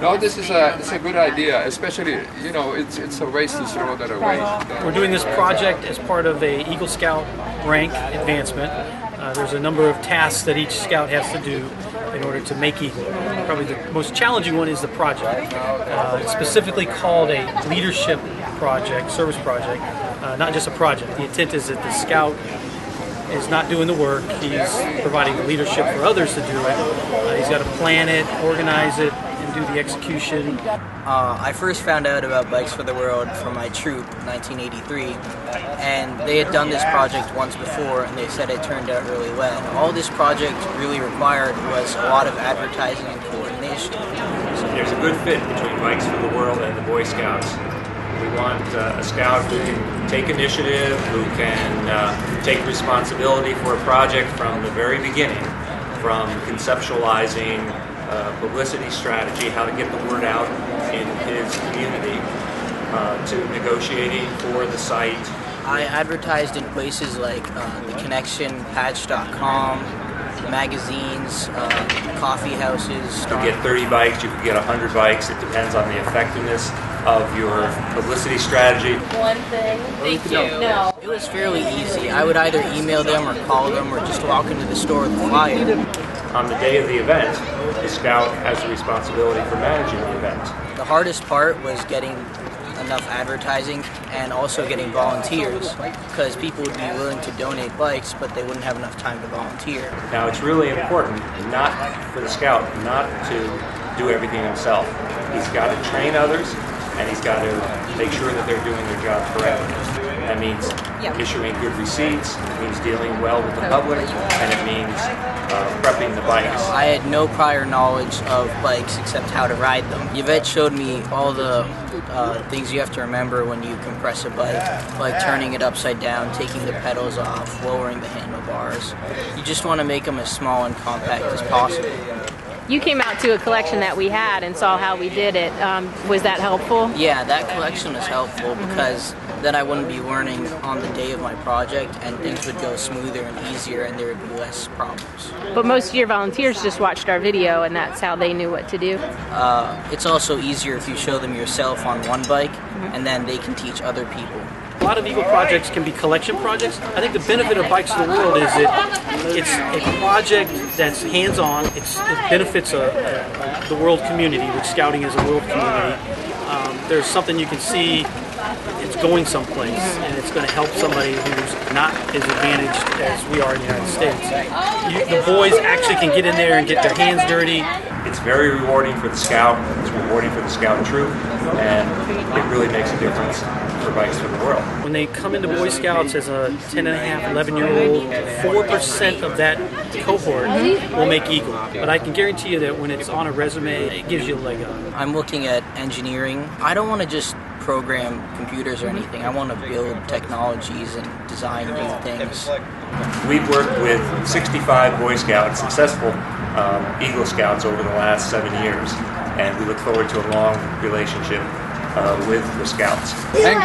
No, this is a good idea, especially, it's a waste to throw that away. We're doing this project as part of a Eagle Scout rank advancement. There's a number of tasks that each scout has to do in order to make Eagle. Probably the most challenging one is the project. It's specifically called a leadership project, service project, not just a project. The intent is that the scout is not doing the work, he's providing the leadership for others to do it. He's got to plan it, organize it, and do the execution. I first found out about Bikes for the World from my troop, 1983, and they had done this project once before, and they said it turned out really well. And all this project really required was a lot of advertising and coordination. There's a good fit between Bikes for the World and the Boy Scouts. We want a scout who can take initiative, who can take responsibility for a project from the very beginning, from conceptualizing publicity strategy, how to get the word out in his community, to negotiating for the site. I advertised in places like The Connection, Patch.com, magazines, coffee houses. You get 30 bikes, you can get 100 bikes. It depends on the effectiveness of your publicity strategy. One thing. Thank you. No. It was fairly easy. I would either email them or call them or just walk into the store with a flyer. On the day of the event, the scout has the responsibility for managing the event. The hardest part was getting enough advertising and also getting volunteers, because people would be willing to donate bikes, but they wouldn't have enough time to volunteer. Now, it's really important not for the scout not to do everything himself. He's got to train others, and he's got to make sure that they're doing their job correctly. That means issuing good receipts, it means dealing well with the public, and it means prepping the bikes. I had no prior knowledge of bikes except how to ride them. Yvette showed me all the things you have to remember when you compress a bike, like turning it upside down, taking the pedals off, lowering the handlebars. You just want to make them as small and compact as possible. You came out to a collection that we had and saw how we did it. Was that helpful? Yeah, that collection was helpful because then I wouldn't be learning on the day of my project, and things would go smoother and easier, and there would be less problems. But most of your volunteers just watched our video, and that's how they knew what to do. It's also easier if you show them yourself on one bike, and then they can teach other people. A lot of Eagle projects can be collection projects. I think the benefit of Bikes for the World is that it's a project that's hands-on. It benefits the world community, which Scouting is a world community. There's something you can see. It's going someplace, and it's going to help somebody who's not as advantaged as we are in the United States. The boys actually can get in there and get their hands dirty. It's very rewarding for the scout, it's rewarding for the scout troop, and it really makes a difference for Bikes for the World. When they come into Boy Scouts as a 10 and a half, 11-year-old, 4% of that cohort will make Eagle. But I can guarantee you that when it's on a resume, it gives you a leg up. I'm looking at engineering. I don't want to just program computers or anything. I want to build technologies and design new things. We've worked with 65 Boy Scouts, successful Eagle Scouts over the last 7 years, and we look forward to a long relationship with the Scouts. And